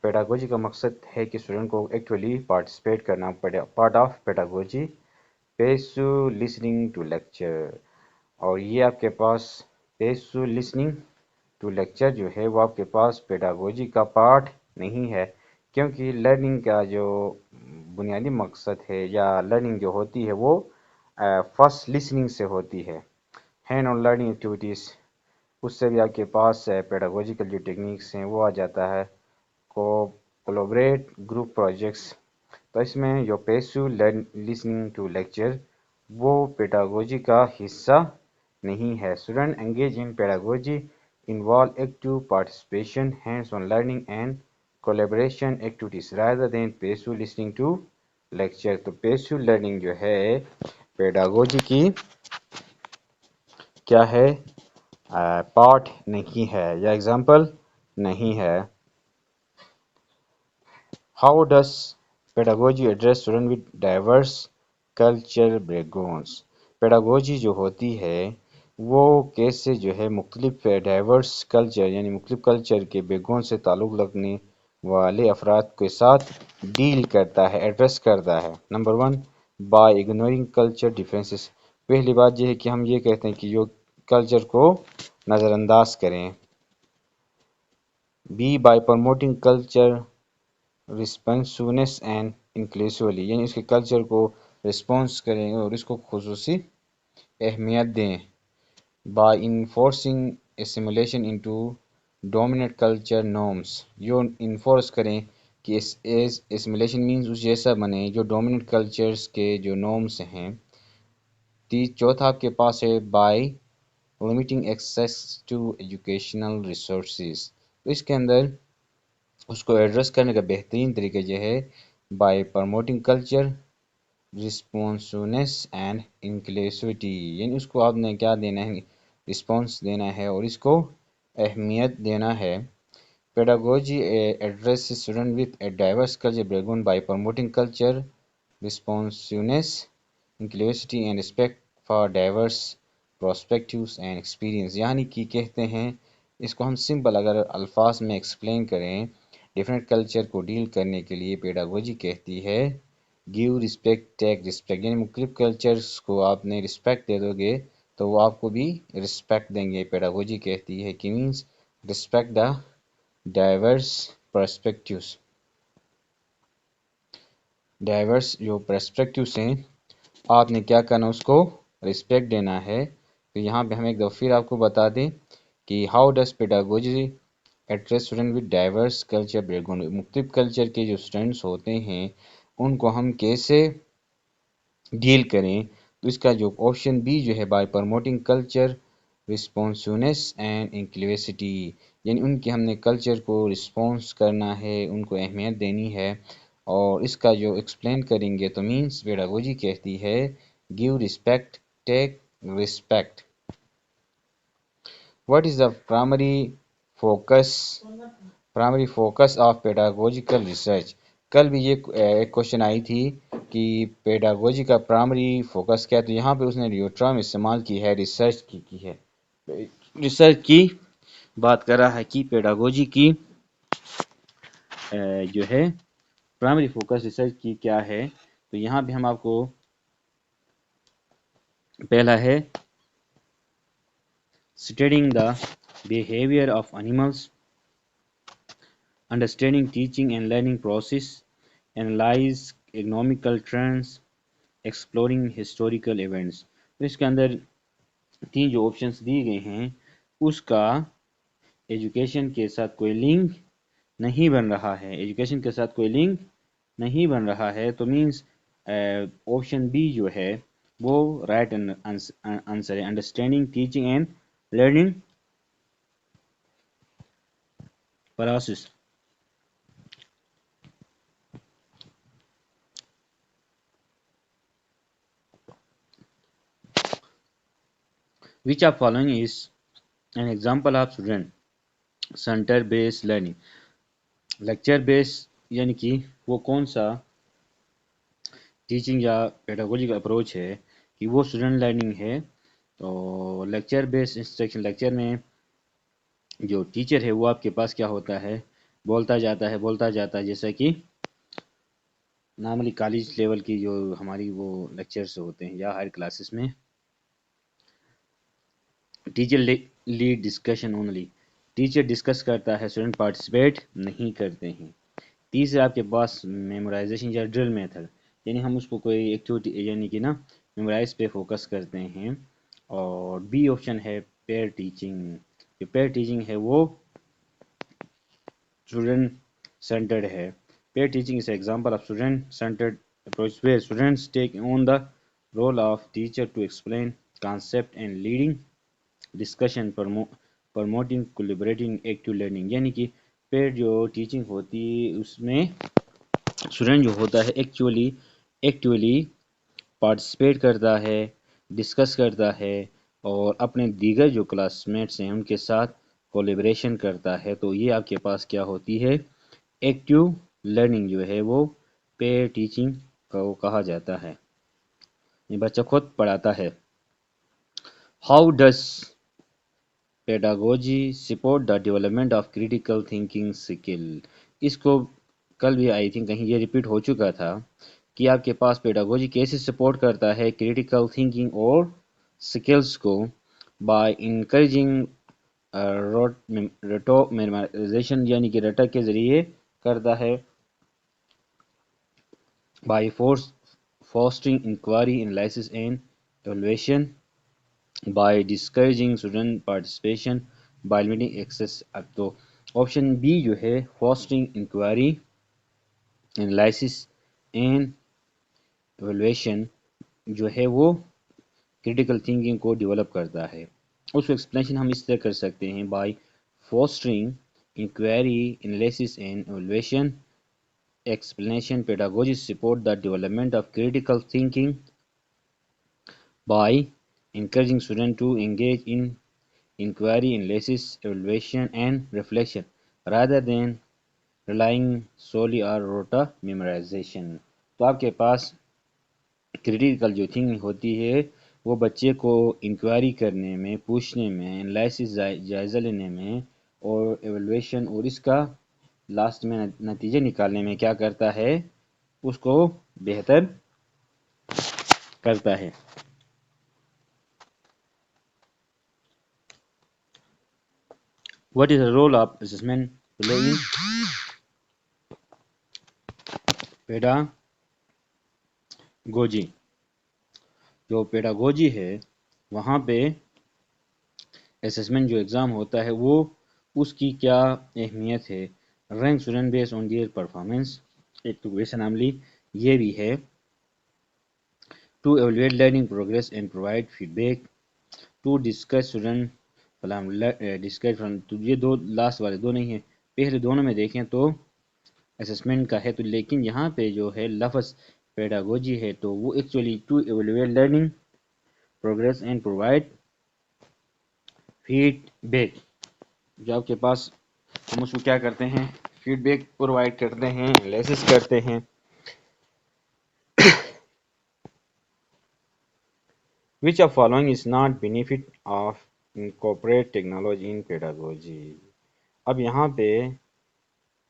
Pedagogy کا مقصد ہے کہ اسٹوڈنٹ کو ایکٹیولی پارٹیسپیٹ کرنا پڑے. Part of pedagogy passive listening to lecture. اور یہ آپ کے پاس پیسو لسننگ ٹو لیکچر جو ہے وہ آپ کے پاس پیڈاگوجی کا پارٹ نہیں ہے، کیونکہ لرننگ کا جو بنیادی مقصد ہے یا لرننگ جو ہوتی ہے وہ فرسٹ لسننگ سے ہوتی ہے. ہینڈ آن لرننگ ایکٹیویٹیز، اس سے بھی آپ کے پاس پیڈاگوجیکل جو ٹیکنیکس ہیں وہ آ جاتا ہے. کولیبریٹ گروپ پروجیکٹس، تو اس میں جو پیسو لسننگ ٹو لیکچر وہ پیڈاگوجی کا حصہ نہیں ہے. Student engage in pedagogy involve active participation, hands on learning and collaboration activities rather than passive listening to lecture. تو پیسو لرننگ جو ہے پیڈاگوجی کی کیا ہے، پارٹ نہیں ہے یا ایگزامپل نہیں ہے. How this pedagogy address student with diverse culture backgrounds. Pedagogy جو ہوتی ہے وہ کیسے جو ہے مختلف ڈائیورس کلچر یعنی مختلف کلچر کے بیک گراؤنڈ سے تعلق رکھنے والے افراد کے ساتھ ڈیل کرتا ہے، ایڈریس کرتا ہے. Number 1، by ignoring culture differences. پہلی بات یہ ہے کہ ہم یہ کہتے ہیں کہ جو کلچر کو نظر انداز کریں. B, by promoting culture responsiveness and inclusively, یعنی اس کے کلچر کو ریسپانس کریں اور اس کو خصوصی اہمیت دیں. By enforcing assimilation into dominant culture norms, جو انفورس کریں کہ اسیمولیشن مینز اس جیسا بنے جو ڈومیننٹ کلچرز کے جو نارمس ہیں. چوتھا آپ کے پاس ہے by limiting access to educational resources. تو اس کے اندر اس کو ایڈریس کرنے کا بہترین طریقہ یہ ہے by promoting culture responsiveness and inclusivity, یعنی اس کو آپ نے کیا دینا ہے، رسپانس دینا ہے اور اس کو اہمیت دینا ہے. Pedagogy address student with a diverse culture background by promoting culture responsiveness inclusivity and respect for diverse perspectives and experience. یعنی کہ کہتے ہیں اس کو ہم سمپل اگر الفاظ میں ایکسپلین کریں، ڈیفرنٹ کلچر کو ڈیل کرنے کے لیے پیڈاگوجی کہتی ہے گیو رسپیکٹ ٹیک رسپیکٹ، یعنی مختلف کلچرز کو آپ نے رسپیکٹ دے دو گے تو وہ آپ کو بھی رسپیکٹ دیں گے. پیڈاگوجی کہتی ہے کہ means respect the diverse perspectives. Diverse جو پرسپیکٹیوز ہیں آپ نے کیا کرنا، اس کو رسپیکٹ دینا ہے. تو یہاں پہ ہم ایک دفعہ پھر آپ کو بتا دیں کہ how this pedagogy address student with diverse culture background. مختلف کلچر کے جو اسٹوڈنٹس ہوتے ہیں ان کو ہم کیسے ڈیل کریں. تو اس کا جو آپشن بی جو ہے by promoting culture رسپانسونیس and inclusivity, یعنی ان کے ہم نے کلچر کو رسپانس کرنا ہے، ان کو اہمیت دینی ہے. اور اس کا جو ایکسپلین کریں گے تو مینس پیڈاگوجی کہتی ہے give respect take respect. What is the primary focus of pedagogical research؟ کل بھی یہ ایک کوشچن آئی تھی کہ پیڈاگوجی کا پرائمری فوکس کیا ہے، تو یہاں پہ اس نے جو ٹرم استعمال کی ہے ریسرچ کی ہے. ریسرچ کی بات کر رہا ہے کہ پیڈاگوجی کی جو ہے پرائمری فوکس ریسرچ کی کیا ہے. تو یہاں پہ ہم آپ کو پہلا ہے studying the behavior of animals, understanding teaching and learning process, analyze economical trends, exploring historical events. تو اس کے اندر تین جو آپشنس دی گئے ہیں اس کا ایجوکیشن کے ساتھ کوئی لنک نہیں بن رہا ہے، ایجوکیشن کے ساتھ کوئی لنک نہیں بن رہا ہے. تو مینس آپشن بی جو ہے وہ رائٹ آنسر ہے. Understanding teaching and learning process. Which of following is an example of student center based learning؟ Lecture base یعنی کہ وہ کون سا ٹیچنگ یا پیڈاگوجی کا اپروچ ہے کہ وہ اسٹوڈنٹ لرننگ ہے. تو لیکچر بیس انسٹرکشن، لیکچر میں جو ٹیچر ہے وہ آپ کے پاس کیا ہوتا ہے، بولتا جاتا ہے جیسا کہ نارملی کالج لیول کی جو ہماری وہ لیکچرز ہوتے ہیں یا ہائر کلاسز میں teacher lead discussion only, teacher discuss کرتا ہے، اسٹوڈنٹ پارٹیسپیٹ نہیں کرتے ہیں۔ تیسرا آپ کے پاس میمورائزیشن یا ڈرل میتھڈ، یعنی ہم اس کو کوئی ایکٹیویٹی یعنی کہ نا میمورائز پہ فوکس کرتے ہیں۔ اور بی آپشن ہے پیئر ٹیچنگ، جو پیئر ٹیچنگ ہے وہ اسٹوڈنٹ سینٹرڈ ہے۔ Peer teaching is an example of student-centered approach where students take on the role of teacher to explain concept and leading discussion, promoting collaborating active learning، یعنی کہ pair جو teaching ہوتی ہے اس میں student جو ہوتا ہے ایکچولی پارٹیسپیٹ کرتا ہے، ڈسکس کرتا ہے اور اپنے دیگر جو کلاس میٹس ہیں ان کے ساتھ کولیبریشن کرتا ہے۔ تو یہ آپ کے پاس کیا ہوتی ہے، ایکٹیو لرننگ جو ہے وہ پیئر ٹیچنگ کو کہا جاتا ہے، یہ بچہ خود پڑھاتا ہے۔ How does pedagogy support the development of critical thinking skill, اس کو کل بھی آئی تھنک کہیں یہ ریپیٹ ہو چکا تھا کہ آپ کے پاس پیڈاگوجی کیسے سپورٹ کرتا ہے کریٹیکل تھنکنگ اور سکلز کو، بائی انکریجنگ رٹو میمورائزیشن، یعنی کہ رٹا کے ذریعے کرتا ہے، by fostering inquiry analysis and evaluation, by discouraging student participation, by limiting access۔ اب تو آپشن بی جو ہے fostering inquiry analysis and evaluation جو ہے وہ critical thinking کو ڈیولپ کرتا ہے۔ اس کو ایکسپلینیشن ہم اس طرح کر سکتے ہیں، by fostering inquiry analysis and evaluation explanation pedagogy support the development of critical thinking by encouraging students to engage in inquiry, analysis, evaluation and reflection rather than relying solely on rote memorization۔ تو آپ کے پاس critical جو thinking ہوتی ہے وہ بچے کو inquiry کرنے میں، پوچھنے میں، انالائسس جائزہ لینے میں اور ایویلویشن اور اس کا لاسٹ میں نتیجے نکالنے میں کیا کرتا ہے، اس کو بہتر کرتا ہے۔ What is the role of assessment play in pedagogy؟ جو پیڈاگوجی ہے وہاں پہ اسسمنٹ جو ایگزام ہوتا ہے وہ اس کی کیا اہمیت ہے، rank student base on their performance, ایک تو اسمبلی یہ بھی ہے، to evaluate learning progress and provide feedback, to discuss student تو یہ دو لاسٹ والے دو نہیں ہیں، پہلے دونوں میں دیکھیں تو اسسمنٹ کا ہے، تو لیکن یہاں پہ جو ہے لفظ پیڈاگوجی ہے تو وہ actually to evaluate learning progress and provide feedback, جو آپ کے پاس ہم اس کو کیا کرتے ہیں، فیڈ بیک پرووائڈ کرتے ہیں، انالیسس کرتے ہیں۔ Which of following is not benefit of incorporate technology in pedagogy؟ اب یہاں پہ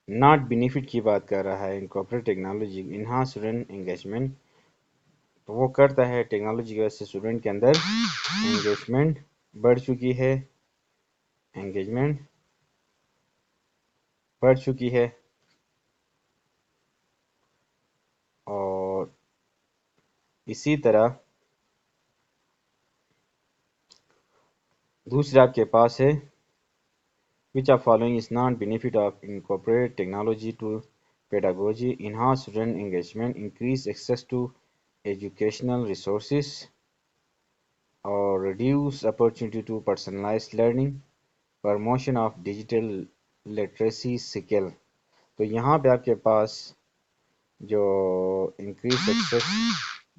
ناٹ بینیفٹ کی بات کر رہا ہے، incorporate technology enhance student engagement, تو وہ کرتا ہے ٹیکنالوجی کی وجہ سے اسٹوڈنٹ کے اندر انگیجمنٹ بڑھ چکی ہے، انگیجمنٹ بڑھ چکی ہے، اور اسی طرح دوسرا آپ کے پاس ہے which of following is not benefit of incorporate technology to pedagogy: enhance student engagement, increase access to educational resources, or reduce opportunity to personalized learning, promotion of digital literacy skill۔ تو یہاں پہ آپ کے پاس جو انکریز ایکسیس،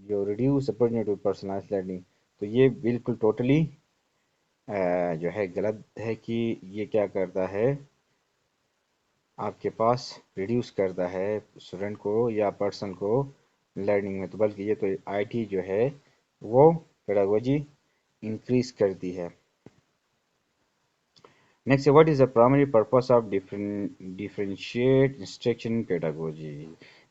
جو reduce opportunity to personalise learning, تو یہ بالکل ٹوٹلی جو ہے غلط ہے کہ یہ کیا کرتا ہے، آپ کے پاس ریڈیوس کرتا ہے اسٹوڈنٹ کو یا پرسن کو لرننگ میں، تو بلکہ یہ تو آئی ٹی جو ہے وہ پیڈاگوجی انکریز کرتی ہے۔ Next, what is the primary purpose of differentiate instruction pedagogy?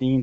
3,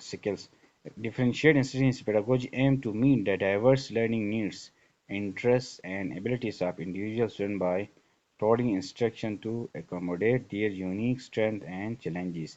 skills. Differentiate instruction pedagogy aim to meet the diverse learning needs, interests, and abilities of individual students by providing instruction to accommodate their unique strengths and challenges.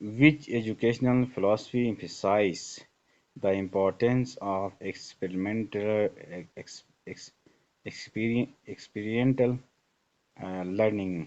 Which educational philosophy emphasize the importance of experiential learning?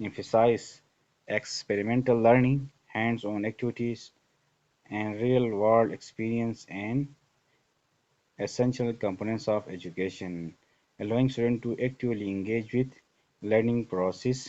emphasizes experimental learning, hands-on activities, and real-world experience and essential components of education, allowing students to actively engage with learning process।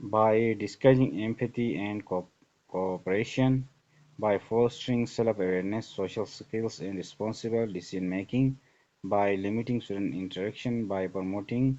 by discouraging empathy and cooperation, by fostering self-awareness, social skills, and responsible decision-making, by limiting student interaction, by promoting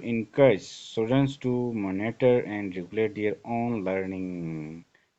encourage students to monitor and regulate their own learning।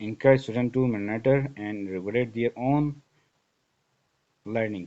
encourage students to monitor and regulate their own learning।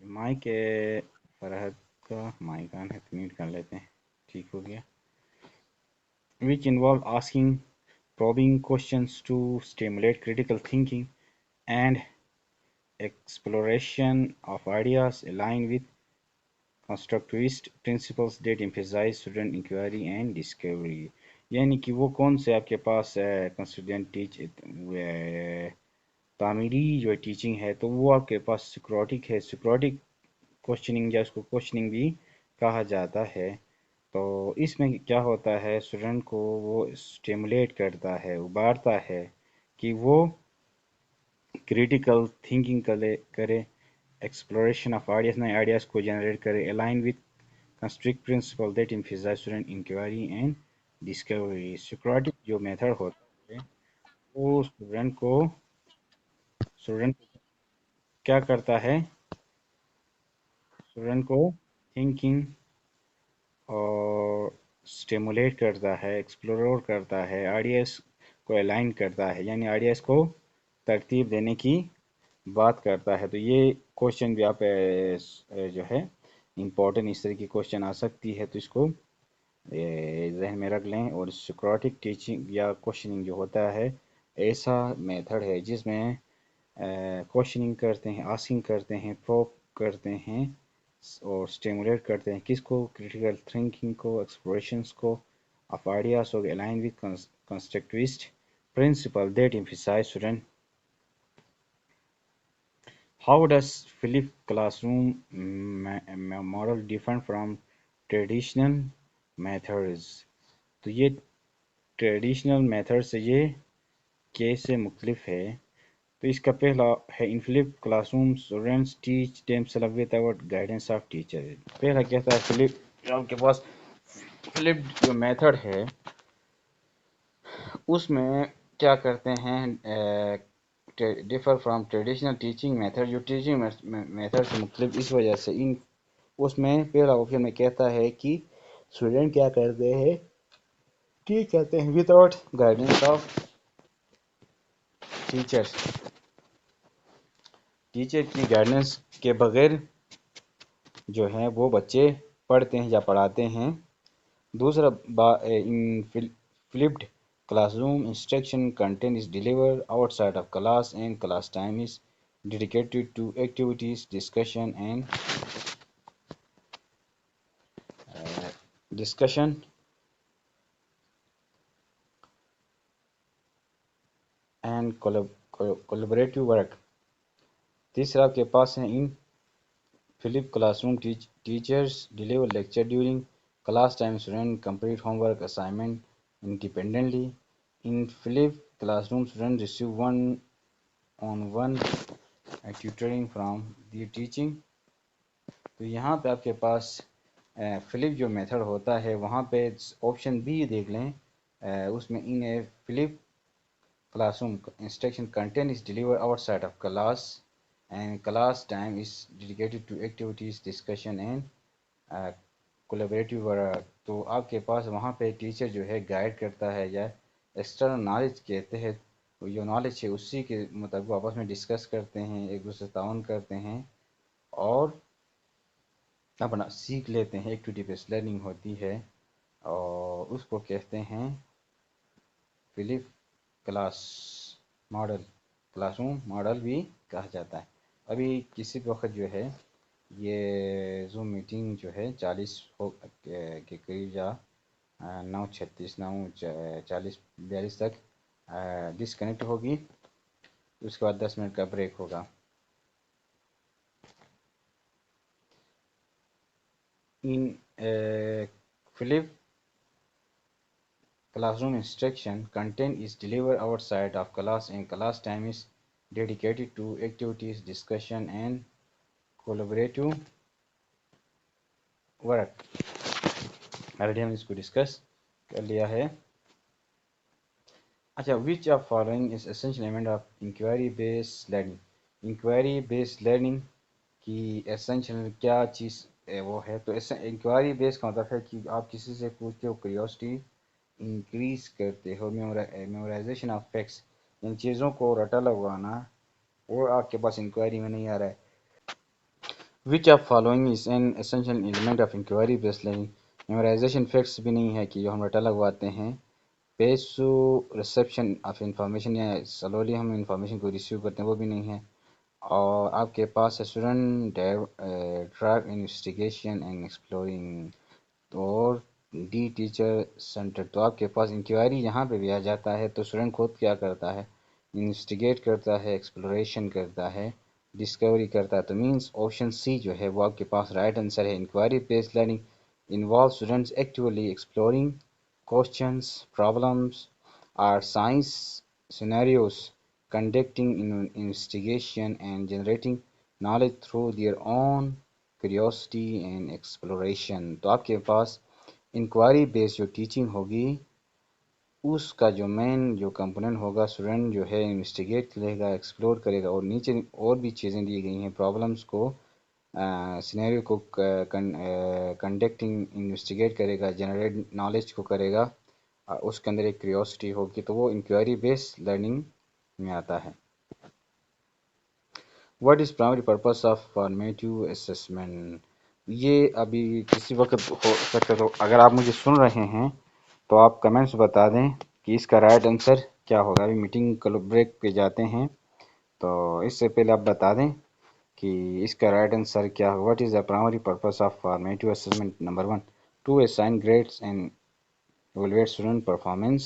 Mic Farhat کا mic آن ہے تو mute کر لیتے ہیں. ٹھیک ہو گیا. which involve asking probing questions to stimulate critical thinking and exploration of ideas aligned with constructivist principles that emphasize student inquiry and discovery. یعنی کہ وہ کون سے آپ کے پاس کنسٹوڈنٹ تعمیری جو ٹیچنگ ہے تو وہ آپ کے پاس سکروٹک ہے. سکروٹک کوشچننگ یا اس کو کوشچننگ بھی کہا جاتا ہے. تو اس میں کیا ہوتا ہے اسٹوڈنٹ کو وہ اسٹیمولیٹ کرتا ہے ابھارتا ہے کہ وہ کریٹیکل تھنکنگ کرے ایکسپلوریشن آف آئیڈیاز نئے آئیڈیاز کو جنریٹ کرے align with construct principle that emphasize student inquiry and discovery. Socratic جو میتھڈ ہوتا ہے وہ اسٹوڈنٹ کیا کرتا ہے اسٹوڈنٹ کو تھنکنگ اور اسٹیمولیٹ کرتا ہے ایکسپلور کرتا ہے آئیڈیاز کو الائن کرتا ہے یعنی آئیڈیاز کو ترتیب دینے کی بات کرتا ہے. تو یہ کوشچن بھی آپ جو ہے امپورٹنٹ اس طرح کی کوشچن آ سکتی ہے تو اس کو ذہن میں رکھ لیں. اور سکراٹک ٹیچنگ یا کوشچننگ جو ہوتا ہے ایسا میتھڈ ہے جس میں کوشچننگ کرتے ہیں آسکنگ کرتے ہیں پروب کرتے ہیں اور اسٹیمولیٹ کرتے ہیں کس کو کریٹیکل تھنکنگ کو ایکسپلوریشنس کو آف آئیڈیاز اور align with constructivist principal that emphasize student. How does Philip classroom model different from traditional methods؟ تو یہ ٹریڈیشنل میتھڈ سے یہ کیسے مختلف ہے؟ تو اس کا پہلا ہے in flip classroom students teach themselves without guidance of teacher. پہلا کہتا ہے فلپ آپ کے پاس فلپ جو میتھڈ ہے اس میں کیا کرتے ہیں differ from traditional teaching method. جو ٹیچنگ میتھڈ سے مختلف اس وجہ سے اس میں پہلا آپشن میں کہتا ہے کہ اسٹوڈنٹ کیا کرتے ہیں ٹیچ کرتے ہیں without guidance of teacher. Teacher کی گائیڈنس کے بغیر جو ہیں وہ بچے پڑھتے ہیں یا پڑھاتے ہیں. دوسرا in flipped classroom instruction content is delivered outside of class and class time is dedicated to activities discussion and collaborative work. تیسرا آپ کے پاس ہیں in flip classroom teachers deliver lecture during class time student complete homework assignment independently. In flip classroom student receive one on one tutoring from the teaching. تو یہاں پہ آپ کے پاس فلپ جو میتھڈ ہوتا ہے وہاں پہ آپشن بی دیکھ لیں اس میں in flip classroom instruction content is deliver outside of class and class time is dedicated to activities discussion and collaborative work. تو آپ کے پاس وہاں پہ ٹیچر جو ہے گائیڈ کرتا ہے یا ایکسٹرنل نالج کے تحت جو نالج ہے اسی کے مطابق آپس میں ڈسکس کرتے ہیں ایک دوسرے سے تعاون کرتے ہیں اور اپنا سیکھ لیتے ہیں. ایکٹیویٹی بیسڈ لرننگ ہوتی ہے اور اس کو کہتے ہیں flip class model classroom model بھی کہا جاتا ہے. ابھی کسی وقت جو ہے یہ زوم میٹنگ جو ہے 40 کے قریب یا 9:36 9:40 تک ڈسکنیکٹ ہوگی. اس کے بعد 10 منٹ کا بریک ہوگا. In Philip classroom instruction, content is delivered outside of class and class time is dedicated to activities, discussion and collaborative work. already ہم اس کو ڈسکس کر لیا ہے. اچھا which of following is essential element of inquiry based learning؟ Inquiry based learning کی essential کیا چیز وہ ہے؟ تو انکوائری بیس کا مطلب ہے کہ آپ کسی سے پوچھتے ہو کیوریوسٹی انکریز کرتے ہو میمورائزیشن آف فیکٹس ان چیزوں کو رٹا لگوانا وہ آپ کے پاس انکوائری میں نہیں آ رہا ہے. Which of following is an essential element of inquiry base learning. Memorisation facts بھی نہیں ہے کہ جو ہم رٹا لگواتے ہیں. Page to reception of information یا سلولی ہم انفارمیشن کو ریسیو کرتے ہیں وہ بھی نہیں ہے. اور آپ کے پاس ہے student drive investigation and exploring اور ڈی ٹیچر سینٹر. تو آپ کے پاس انکوائری یہاں پہ بھی آ جاتا ہے. تو اسٹوڈنٹ خود کیا کرتا ہے؟ انویسٹیگیٹ کرتا ہے، ایکسپلوریشن کرتا ہے، ڈسکوری کرتا ہے. تو مینس آپشن سی جو ہے وہ آپ کے پاس رائٹ آنسر ہے. Inquiry based learning involves students actively exploring questions, problems, or science scenarios, conducting investigation and generating knowledge through their own curiosity and exploration. تو آپ کے پاس انکوائری بیس جو ٹیچنگ ہوگی اس کا جو مین جو کمپوننٹ ہوگا، اسٹوڈنٹ جو ہے انویسٹیگیٹ کرے گا، ایکسپلور کرے گا، اور نیچے اور بھی چیزیں دی گئی ہیں، پرابلمس کو سینیریو کو کنڈکٹنگ انویسٹیگیٹ کرے گا، جنریٹ نالج کو کرے گا، اس کے اندر ایک کیوریوسٹی ہوگی. تو وہ انکوائری بیس لرننگ میں آتا ہے. What is primary purpose of formative assessment? یہ ابھی کسی وقت ہو سکتا تو اگر آپ مجھے سن رہے ہیں تو آپ کمنٹس بتا دیں کہ اس کا رائٹ آنسر کیا ہوگا. ابھی میٹنگ بریک پہ جاتے ہیں تو اس سے پہلے آپ بتا دیں کہ اس کا رائٹ آنسر کیا ہوگا. What is the primary purpose of formative assessment? Number 1 to assign grades and evaluate student performance,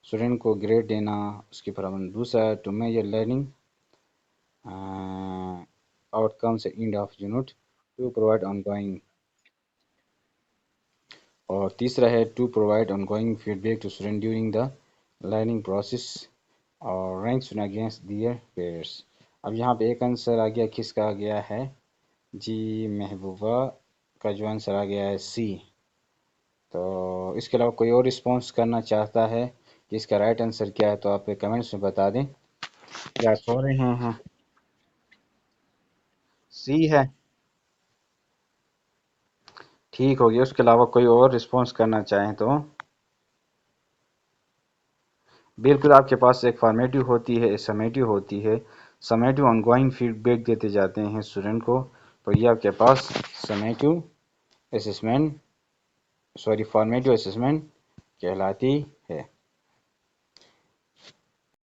student کو گریڈ دینا اس کی پرفارمنس. دوسرا to measure learning outcomes end of unit. To provide ongoing. اور تیسرا ہے to provide ongoing feedback to student during the learning process اور rank student against their peers. اب یہاں پہ ایک آنسر آ گیا، کس کا آ گیا ہے؟ جی محبوبہ کا جو آنسر آ گیا ہے سی. تو اس کے علاوہ کوئی اور رسپانس کرنا چاہتا ہے کہ اس کا رائٹ آنسر کیا ہے تو آپ کمنٹس میں بتا دیں. کیا سو رہے ہیں؟ سی ہے، ٹھیک ہو گیا. اس کے علاوہ کوئی اور رسپانس کرنا چاہیں تو بالکل آپ کے پاس ایک فارمیٹیو ہوتی ہے، ایک سمیٹیو ہوتی ہے. سمیٹیو آن گوئنگ فیڈ بیک دیتے جاتے ہیں اسٹوڈنٹ کو. تو یہ آپ کے پاس سمیٹیو اسسمنٹ فارمیٹیو اسسمنٹ کہلاتی ہے.